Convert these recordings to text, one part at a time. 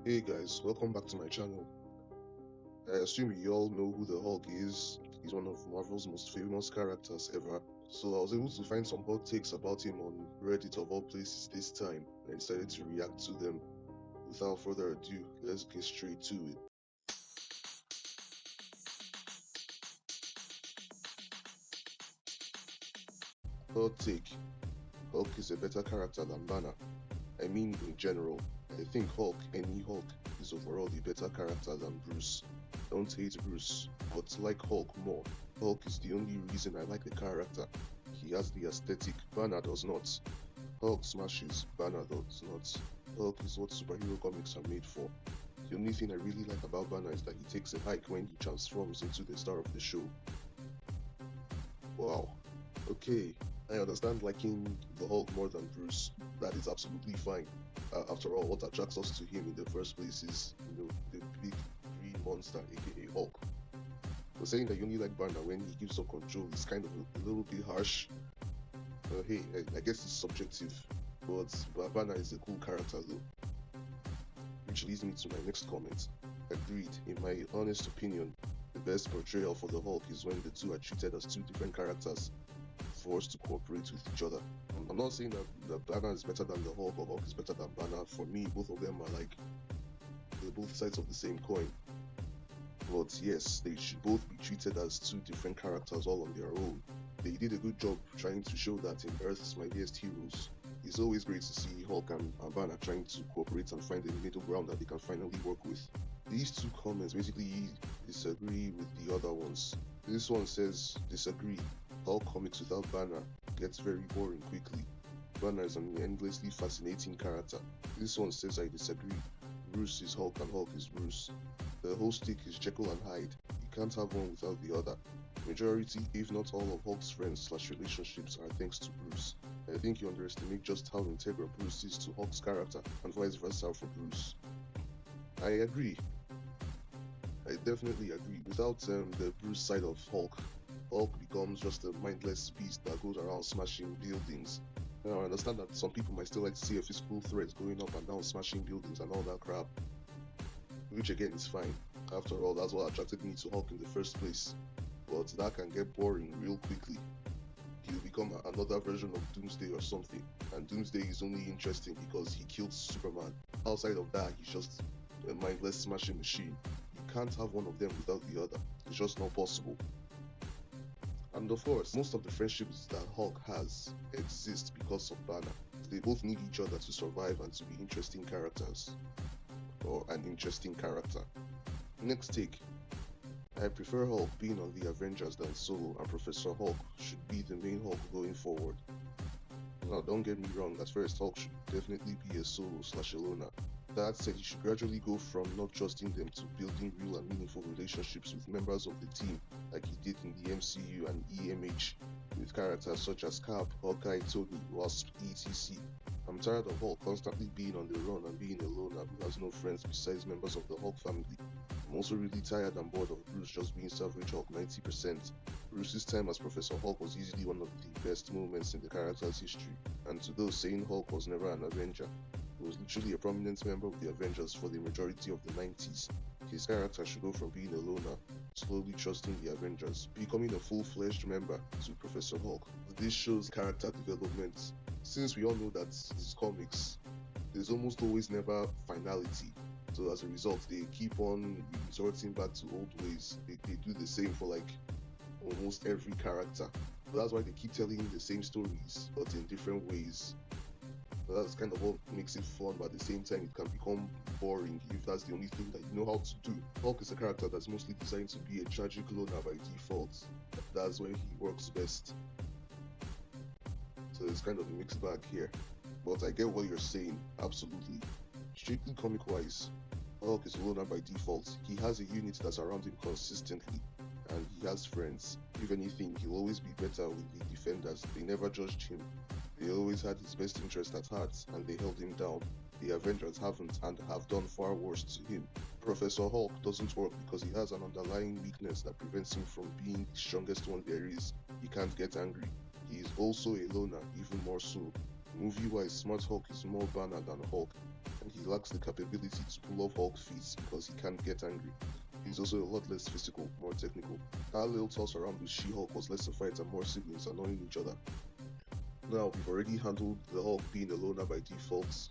Hey guys, welcome back to my channel. I assume you all know who the Hulk is. He's one of Marvel's most famous characters ever. So I was able to find some hot takes about him on Reddit of all places this time, and I decided to react to them. Without further ado, let's get straight to it. Hot take: Hulk is a better character than Banner. I mean in general. I think Hulk, any Hulk, is overall a better character than Bruce. Don't hate Bruce, but like Hulk more. Hulk is the only reason I like the character. He has the aesthetic, Banner does not. Hulk smashes, Banner does not. Hulk is what superhero comics are made for. The only thing I really like about Banner is that he takes a hike when he transforms into the star of the show. Wow. Okay, I understand liking the Hulk more than Bruce. That is absolutely fine. After all, what attracts us to him in the first place is, the big green monster, aka Hulk. So saying that you only like Banner when he gives up control is kind of a little bit harsh. Hey, I guess it's subjective, but Banner is a cool character though. Which leads me to my next comment. Agreed, in my honest opinion, the best portrayal for the Hulk is when the two are treated as two different characters, forced to cooperate with each other. I'm not saying that Banner is better than the Hulk or Hulk is better than Banner. For me, both of them are like they're both sides of the same coin. But yes, they should both be treated as two different characters all on their own. They did a good job trying to show that in Earth's Mightiest Heroes. It's always great to see Hulk and Banner trying to cooperate and find a middle ground that they can finally work with. These two comments basically disagree with the other ones. This one says, disagree. Hulk comics without Banner gets very boring quickly. Banner is an endlessly fascinating character. This one says, I disagree. Bruce is Hulk and Hulk is Bruce. The whole stick is Jekyll and Hyde. You can't have one without the other. Majority, if not all, of Hulk's friends / relationships are thanks to Bruce. I think you underestimate just how integral Bruce is to Hulk's character, and vice versa for Bruce. I agree. I definitely agree. Without the Bruce side of Hulk, Hulk becomes just a mindless beast that goes around smashing buildings. Now, I understand that some people might still like to see a physical threat going up and down, smashing buildings and all that crap, which again is fine. After all, that's what attracted me to Hulk in the first place. But that can get boring real quickly. He'll become another version of Doomsday or something, and Doomsday is only interesting because he killed Superman. Outside of that, he's just a mindless smashing machine. You can't have one of them without the other. It's just not possible. And of course, most of the friendships that Hulk has exist because of Banner. They both need each other to survive and to be interesting characters. Or an interesting character. Next take. I prefer Hulk being on the Avengers than Solo, and Professor Hulk should be the main Hulk going forward. Now, don't get me wrong, at first Hulk should definitely be a solo / a loner. That said, he should gradually go from not trusting them to building real and meaningful relationships with members of the team, like he did in the MCU and EMH, with characters such as Cap, Hawkeye, Tony, Wasp, etc. I'm tired of Hulk constantly being on the run and being a loner who has no friends besides members of the Hulk family. I'm also really tired and bored of Bruce just being Savage Hulk 90%. Bruce's time as Professor Hulk was easily one of the best moments in the character's history, and to those saying Hulk was never an Avenger, he was literally a prominent member of the Avengers for the majority of the 90s. His character should go from being a loner, slowly trusting the Avengers, becoming a full-fledged member to Professor Hulk. This shows character development. Since we all know that his comics, there's almost always never finality. So as a result, they keep on resorting back to old ways. They do the same for like almost every character. But that's why they keep telling the same stories, but in different ways. So that's kind of what makes it fun, but at the same time it can become boring if that's the only thing that you know how to do. Hulk is a character that's mostly designed to be a tragic loner by default. That's where he works best. So it's kind of a mixed bag here. But I get what you're saying, absolutely. Strictly comic-wise, Hulk is a loner by default. He has a unit that's around him consistently, and he has friends. If anything, he'll always be better with the Defenders. They never judged him. They always had his best interest at heart, and they held him down. The Avengers haven't and have done far worse to him. Professor Hulk doesn't work because he has an underlying weakness that prevents him from being the strongest one there is. He can't get angry. He is also a loner, even more so. Movie-wise, Smart Hulk is more Banner than Hulk, and he lacks the capability to pull off Hulk feats because he can't get angry. He's also a lot less physical, more technical. Our little toss around with She-Hulk was less a fight and more siblings annoying each other. Now, we've already handled the Hulk being a loner by default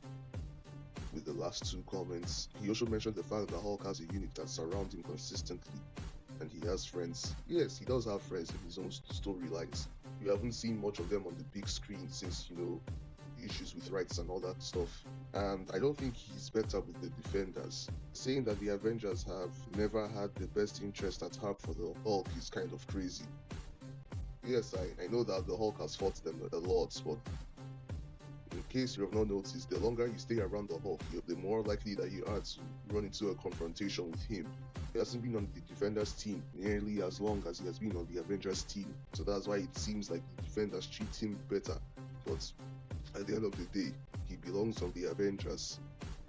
with the last two comments. He also mentioned the fact that Hulk has a unit that surrounds him consistently and he has friends. Yes, he does have friends in his own storylines. We haven't seen much of them on the big screen since, issues with rights and all that stuff. And I don't think he's better with the Defenders. Saying that the Avengers have never had the best interest at heart for the Hulk is kind of crazy. Yes, I know that the Hulk has fought them a lot, but in case you have not noticed, the longer you stay around the Hulk, the more likely that you are to run into a confrontation with him. He hasn't been on the Defenders team nearly as long as he has been on the Avengers team, so that's why it seems like the Defenders treat him better. But at the end of the day, he belongs on the Avengers,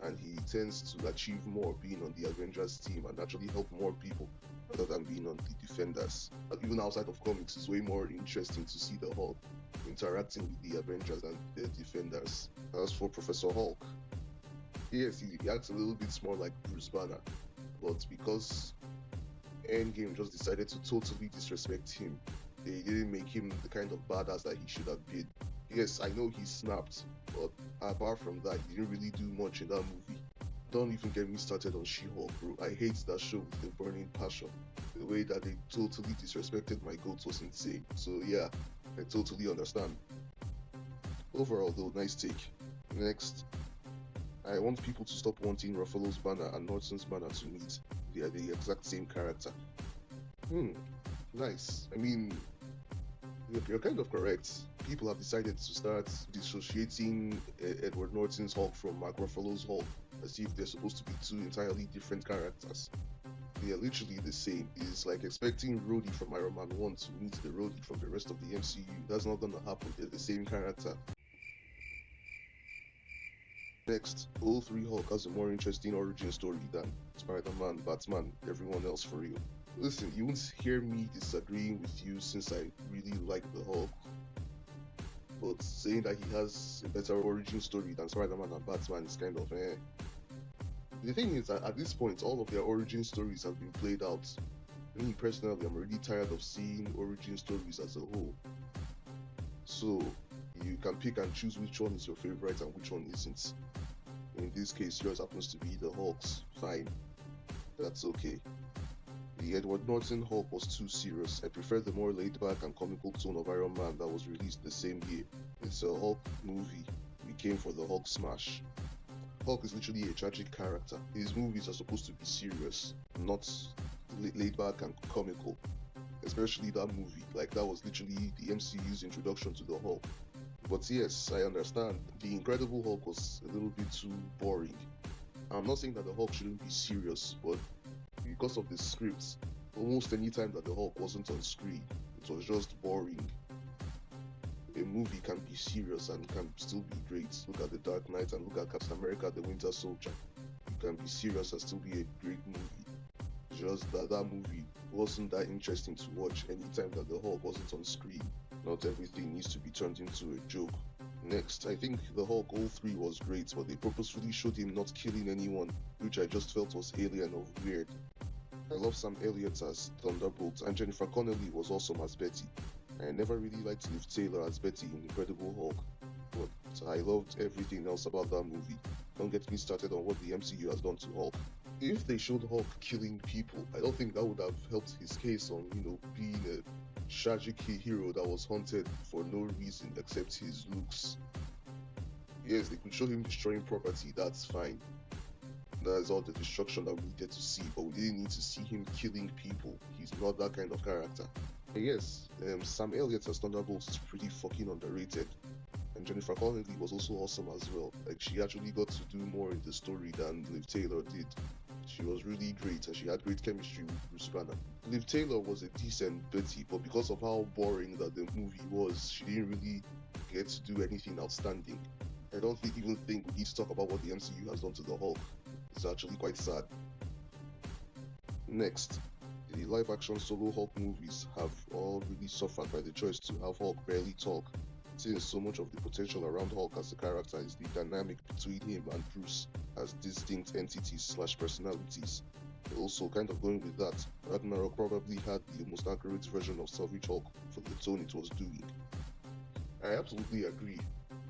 and he tends to achieve more being on the Avengers team and actually help more people rather than being on the Defenders. Even outside of comics, it's way more interesting to see the Hulk interacting with the Avengers and the Defenders. As for Professor Hulk, yes, he acts a little bit more like Bruce Banner, but because Endgame just decided to totally disrespect him, they didn't make him the kind of badass that he should have been. Yes, I know he snapped, but apart from that, he didn't really do much in that movie. Don't even get me started on She-Hulk, bro. I hate that show with a burning passion. The way that they totally disrespected my goat was insane. So yeah, I totally understand. Overall, though, nice take. Next, I want people to stop wanting Ruffalo's banner and Norton's banner to meet. They are the exact same character. Nice. I mean, you're kind of correct. People have decided to start dissociating Edward Norton's Hulk from Mark Ruffalo's Hulk as if they're supposed to be two entirely different characters. They are literally the same. It's like expecting Rhodey from Iron Man 1 to meet the Rhodey from the rest of the MCU. That's not gonna happen. They're the same character. Next, all three Hulk has a more interesting origin story than Spider-Man, Batman, everyone else for real. Listen, you won't hear me disagreeing with you since I really like the Hulk, but saying that he has a better origin story than Spider-Man and Batman is kind of eh. The thing is that at this point, all of their origin stories have been played out. Me personally, I'm already tired of seeing origin stories as a whole. So you can pick and choose which one is your favorite and which one isn't. In this case, yours happens to be the Hulk's. Fine, that's okay. The Edward Norton Hulk was too serious. I prefer the more laid-back and comical tone of Iron Man that was released the same year. It's a Hulk movie. We came for the Hulk smash. Hulk is literally a tragic character. His movies are supposed to be serious, not laid-back and comical. Especially that movie. Like, that was literally the MCU's introduction to the Hulk. But yes, I understand. The Incredible Hulk was a little bit too boring. I'm not saying that the Hulk shouldn't be serious, but because of the script, almost any time that the Hulk wasn't on screen, it was just boring. A movie can be serious and can still be great. Look at The Dark Knight and look at Captain America: The Winter Soldier. It can be serious and still be a great movie. Just that movie wasn't that interesting to watch anytime that the Hulk wasn't on screen. Not everything needs to be turned into a joke. Next, I think the Hulk 03 was great, but they purposefully showed him not killing anyone, which I just felt was alien or weird. I love Sam Elliott as Thunderbolt, and Jennifer Connelly was awesome as Betty. I never really liked Liv Taylor as Betty in Incredible Hulk, but I loved everything else about that movie. Don't get me started on what the MCU has done to Hulk. If they showed Hulk killing people, I don't think that would have helped his case on, being a tragic hero that was haunted for no reason except his looks. Yes, they could show him destroying property, that's fine. That's all the destruction that we needed to see, but we didn't need to see him killing people. He's not that kind of character. Yes, Sam Elliott as Thunderbolt is pretty fucking underrated. And Jennifer Connelly was also awesome as well. Like, she actually got to do more in the story than Liv Taylor did. She was really great and she had great chemistry with Bruce Banner. Liv Taylor was a decent Betty, but because of how boring that the movie was, she didn't really get to do anything outstanding. I don't even think we need to talk about what the MCU has done to the Hulk. It's actually quite sad. Next, the live-action solo Hulk movies have all really suffered by the choice to have Hulk barely talk. Since so much of the potential around Hulk as a character is the dynamic between him and Bruce as distinct entities/personalities. Also, kind of going with that, Ragnarok probably had the most accurate version of Savage Hulk for the tone it was doing. I absolutely agree.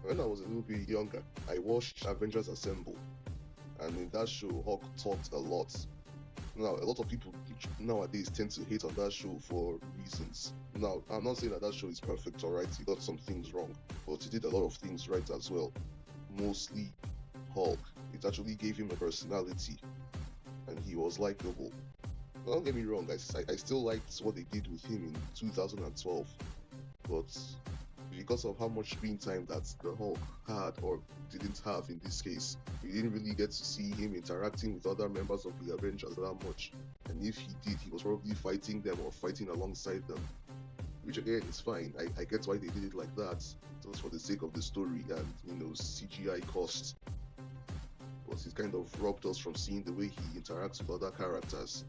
When I was a little bit younger, I watched Avengers Assemble, and in that show, Hulk talked a lot. Now, a lot of people nowadays tend to hate on that show for reasons. Now, I'm not saying that that show is perfect, alright? It got some things wrong, but it did a lot of things right as well. Mostly Hulk. It actually gave him a personality, and he was likable. Don't get me wrong, I still liked what they did with him in 2012, but because of how much screen time that the Hulk had or didn't have in this case, we didn't really get to see him interacting with other members of the Avengers that much. And if he did, he was probably fighting them or fighting alongside them, which again is fine. I get why they did it like that, just for the sake of the story and CGI costs. But it kind of robbed us from seeing the way he interacts with other characters.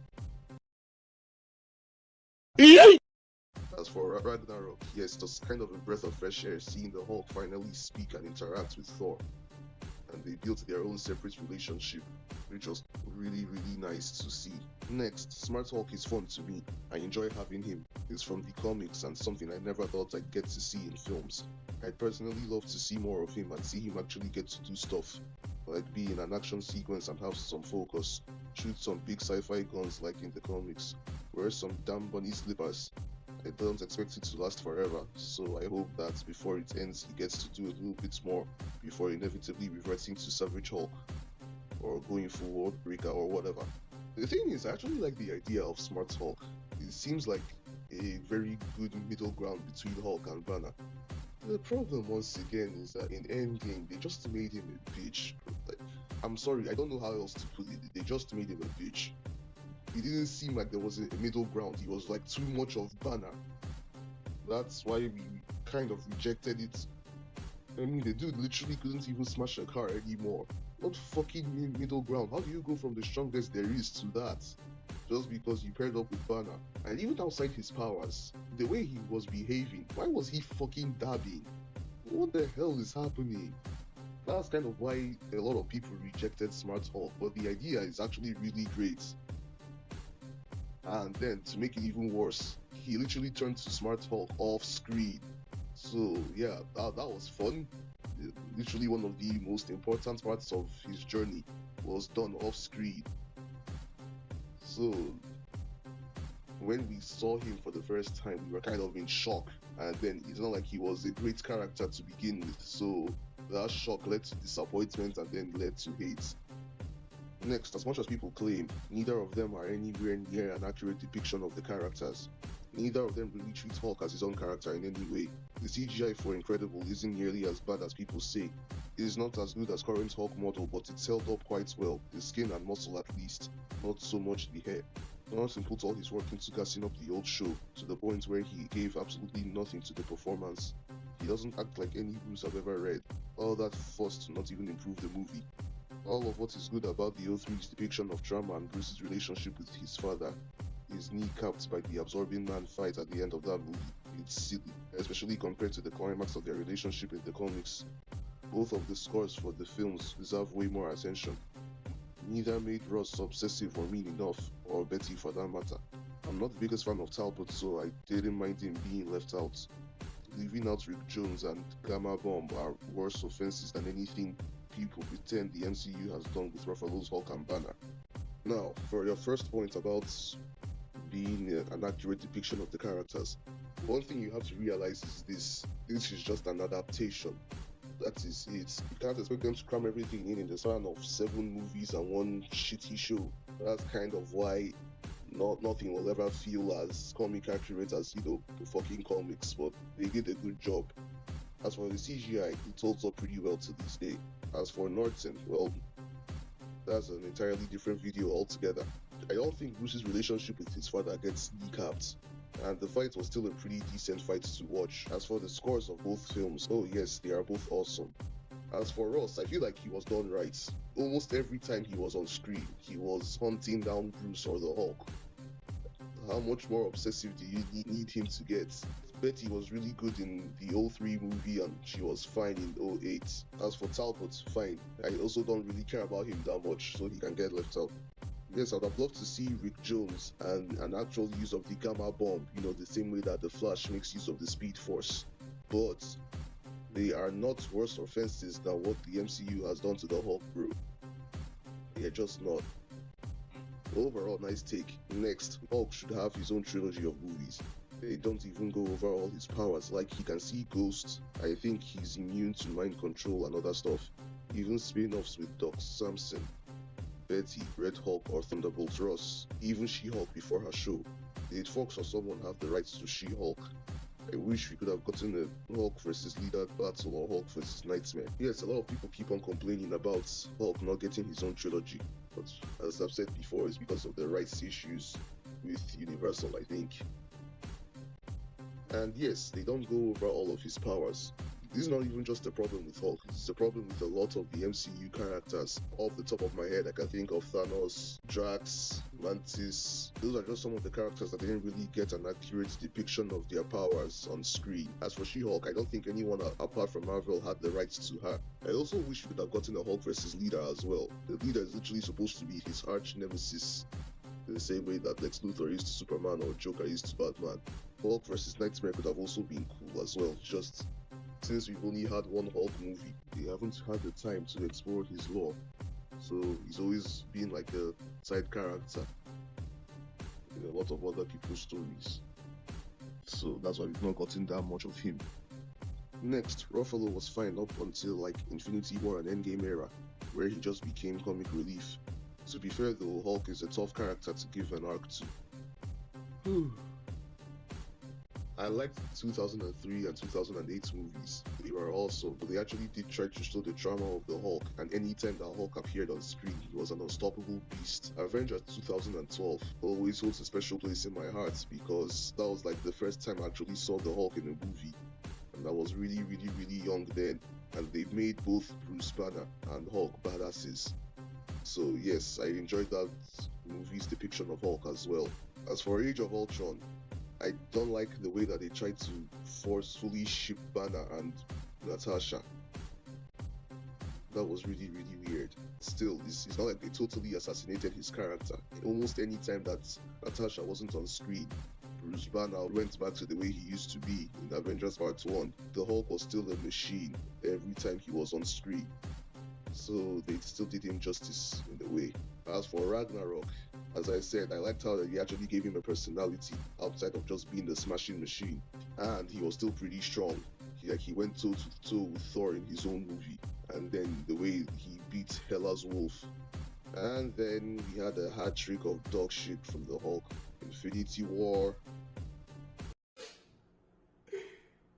As for Ragnarok, yes, it was kind of a breath of fresh air seeing the Hulk finally speak and interact with Thor. And they built their own separate relationship, which was really, really nice to see. Next, Smart Hulk is fun to me. I enjoy having him. It's from the comics and something I never thought I'd get to see in films. I'd personally love to see more of him and see him actually get to do stuff, like be in an action sequence and have some focus, shoot some big sci-fi guns like in the comics, wear some damn bunny slippers. I don't expect it to last forever, so I hope that before it ends he gets to do a little bit more before inevitably reverting to Savage Hulk or going full Worldbreaker or whatever. The thing is, I actually like the idea of Smart Hulk. It seems like a very good middle ground between Hulk and Banner. The problem once again is that in Endgame they just made him a bitch. Like, I'm sorry, I don't know how else to put it. They just made him a bitch. It didn't seem like there was a middle ground. He was like too much of Banner. That's why we kind of rejected it. I mean, the dude literally couldn't even smash a car anymore. What fucking middle ground? How do you go from the strongest there is to that? Just because you paired up with Banner. And even outside his powers, the way he was behaving, why was he fucking dabbing? What the hell is happening? That's kind of why a lot of people rejected Smart Hulk, but the idea is actually really great. And then to make it even worse, he literally turned to Smart Hulk off screen. So yeah, that was fun. Literally one of the most important parts of his journey was done off screen. So when we saw him for the first time, we were kind of in shock. And then it's not like he was a great character to begin with. So that shock led to disappointment and then led to hate. Next, as much as people claim, neither of them are anywhere near an accurate depiction of the characters. Neither of them really treat Hulk as his own character in any way. The CGI for Incredible isn't nearly as bad as people say. It is not as good as current Hulk model, but it's held up quite well, the skin and muscle at least, not so much the hair. Johnson put all his work into gassing up the old show, to the point where he gave absolutely nothing to the performance. He doesn't act like any Bruce I've ever read. All that fuss to not even improve the movie. All of what is good about the O3's depiction of drama and Bruce's relationship with his father is kneecapped by the absorbing man fight at the end of that movie. It's silly, especially compared to the climax of their relationship in the comics. Both of the scores for the films deserve way more attention. Neither made Ross obsessive or mean enough, or Betty for that matter. I'm not the biggest fan of Talbot, so I didn't mind him being left out. Leaving out Rick Jones and Gamma Bomb are worse offenses than anything people pretend the MCU has done with Ruffalo's Hulk and Banner. Now, for your first point about being an accurate depiction of the characters, one thing you have to realize is this is just an adaptation. That is it. You can't expect them to cram everything in the span of 7 movies and one shitty show. That's kind of why nothing will ever feel as comic accurate as the fucking comics, but they did a good job. As for the CGI, it holds up pretty well to this day. As for Norton, well, that's an entirely different video altogether. I don't think Bruce's relationship with his father gets kneecapped, and the fight was still a pretty decent fight to watch. As for the scores of both films, oh yes, they are both awesome. As for Ross, I feel like he was done right. Almost every time he was on screen, he was hunting down Bruce or the Hulk. How much more obsessive do you need him to get? Betty was really good in the '03 movie and she was fine in '08. As for Talbot, fine. I also don't really care about him that much, so he can get left out. Yes, I'd have loved to see Rick Jones and an actual use of the Gamma Bomb, the same way that the Flash makes use of the Speed Force. But they are not worse offenses than what the MCU has done to the Hulk, bro. They're just not. Overall, nice take. Next, Hulk should have his own trilogy of movies. They don't even go over all his powers, like he can see ghosts. I think he's immune to mind control and other stuff. Even spin-offs with Doc Samson, Betty, Red Hulk, or Thunderbolt Ross. Even She-Hulk before her show. Did Fox or someone have the rights to She-Hulk? I wish we could have gotten a Hulk versus Leader battle or Hulk versus Nightmare. Yes, a lot of people keep on complaining about Hulk not getting his own trilogy, but as I've said before, it's because of the rights issues with Universal, I think. And yes, they don't go over all of his powers. This is not even just a problem with Hulk, it's a problem with a lot of the MCU characters. Off the top of my head, I can think of Thanos, Drax, Mantis. Those are just some of the characters that didn't really get an accurate depiction of their powers on screen. As for She-Hulk, I don't think anyone apart from Marvel had the rights to her. I also wish we could have gotten a Hulk versus Leader as well. The Leader is literally supposed to be his arch nemesis, in the same way that Lex Luthor is to Superman or Joker is to Batman. Hulk versus Nightmare could have also been cool as well, just since we've only had one Hulk movie, they haven't had the time to explore his lore. So he's always been like a side character in a lot of other people's stories. So that's why we've not gotten that much of him. Next, Ruffalo was fine up until like Infinity War and Endgame era, where he just became comic relief. To be fair though, Hulk is a tough character to give an arc to. I liked the 2003 and 2008 movies. They were awesome, but they actually did try to show the drama of the Hulk, and anytime that Hulk appeared on screen, he was an unstoppable beast. Avengers 2012 always holds a special place in my heart because that was like the first time I actually saw the Hulk in a movie, and I was really young then, and they made both Bruce Banner and Hulk badasses. So yes, I enjoyed that movie's depiction of Hulk as well. As for Age of Ultron, I don't like the way that they tried to forcefully ship Banner and Natasha. That was really weird. Still, it's not like they totally assassinated his character. Almost any time that Natasha wasn't on screen, Bruce Banner went back to the way he used to be in Avengers Part 1. The Hulk was still a machine every time he was on screen. So they still did him justice in a way. As for Ragnarok, as I said, I liked how they actually gave him a personality outside of just being the smashing machine. And he was still pretty strong. He went toe to toe with Thor in his own movie. And then the way he beat Hela's Wolf. And then we had a hat trick of dog shit from the Hulk. Infinity War.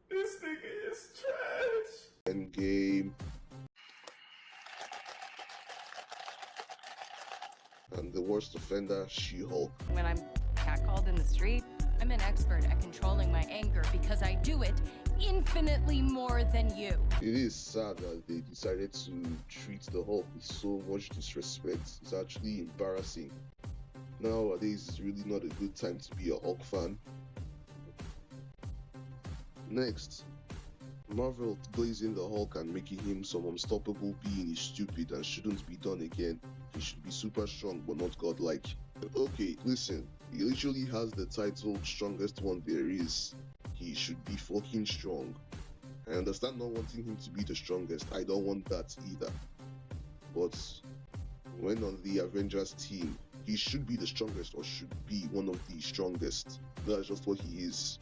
This nigga is trash. Endgame. And the worst offender, She-Hulk. When I'm catcalled in the street, I'm an expert at controlling my anger because I do it infinitely more than you. It is sad that they decided to treat the Hulk with so much disrespect. It's actually embarrassing. Nowadays, it's really not a good time to be a Hulk fan. Next, Marvel glazing the Hulk and making him some unstoppable being is stupid and shouldn't be done again. He should be super strong but not godlike. Okay, listen, he literally has the title strongest one there is. He should be fucking strong. I understand not wanting him to be the strongest, I don't want that either. But when on the Avengers team, he should be the strongest or should be one of the strongest. That's just what he is.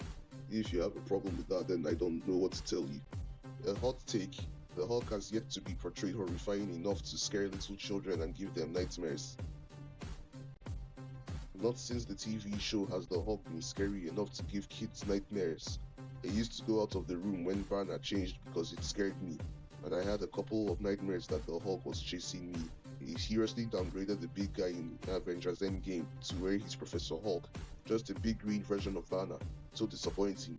If you have a problem with that, then I don't know what to tell you. A hot take, the Hulk has yet to be portrayed horrifying enough to scare little children and give them nightmares. Not since the TV show has the Hulk been scary enough to give kids nightmares. I used to go out of the room when Banner changed because it scared me, and I had a couple of nightmares that the Hulk was chasing me. He seriously downgraded the big guy in Avengers Endgame to where he's Professor Hulk, just a big green version of Banner. So disappointing.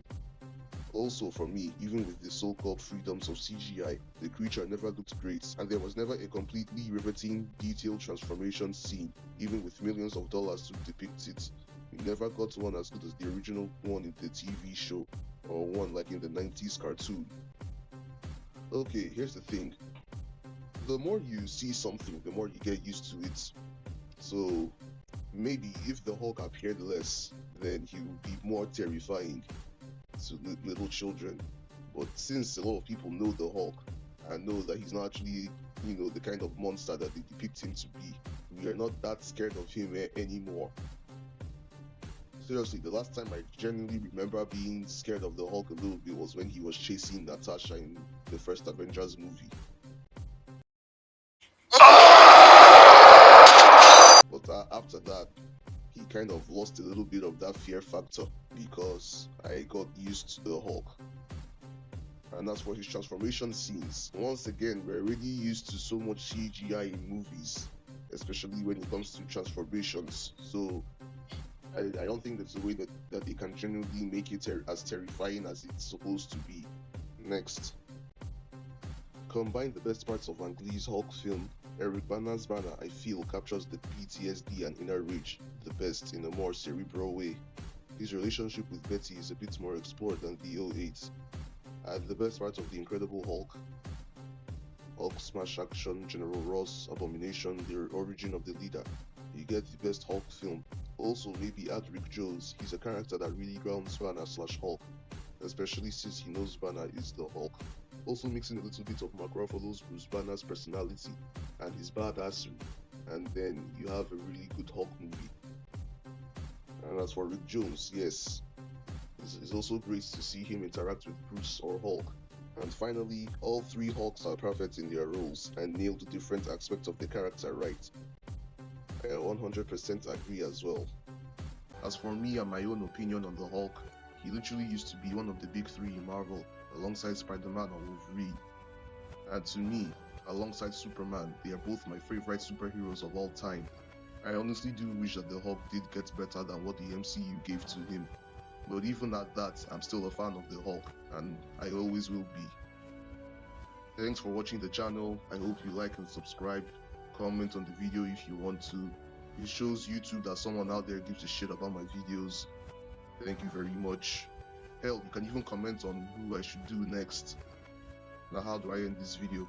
Also for me, even with the so-called freedoms of CGI, the creature never looked great, and there was never a completely riveting, detailed transformation scene, even with millions of dollars to depict it. We never got one as good as the original one in the TV show. or one like in the 90s cartoon. Okay, here's the thing. The more you see something, the more you get used to it. So maybe if the Hulk appeared less, then he would be more terrifying to little children. But since a lot of people know the Hulk and know that he's not actually, the kind of monster that they depict him to be, we are not that scared of him anymore. Seriously, the last time I genuinely remember being scared of the Hulk a little bit was when he was chasing Natasha in the first Avengers movie. But after that, he kind of lost a little bit of that fear factor because I got used to the Hulk. And as for his transformation scenes, once again, we're already used to so much CGI in movies, especially when it comes to transformations. So I don't think there's a way that they can genuinely make it as terrifying as it's supposed to be. Next. Combine the best parts of Ang Lee's Hulk film. Eric Bana's Banner, I feel, captures the PTSD and inner rage the best in a more cerebral way. His relationship with Betty is a bit more explored than the 08. And the best part of The Incredible Hulk smash action, General Ross, Abomination, the origin of the leader. You get the best Hulk film. Also, maybe add Rick Jones. He's a character that really grounds Banner/Hulk, especially since he knows Banner is the Hulk. Also mixing a little bit of Mark Ruffalo's Bruce Banner's personality and his badassery, and then you have a really good Hulk movie. And as for Rick Jones, yes, it's also great to see him interact with Bruce or Hulk. And finally, all three Hulks are perfect in their roles and nailed the different aspects of the character right. I 100% agree as well. As for me and my own opinion on the Hulk, he literally used to be one of the big three in Marvel, alongside Spider-Man and Wolverine. And to me, alongside Superman, they are both my favorite superheroes of all time. I honestly do wish that the Hulk did get better than what the MCU gave to him. But even at that, I'm still a fan of the Hulk, and I always will be. Thanks for watching the channel. I hope you like and subscribe. Comment on the video if you want to. It shows YouTube that someone out there gives a shit about my videos. Thank you very much. Hell, you can even comment on who I should do next. Now, how do I end this video?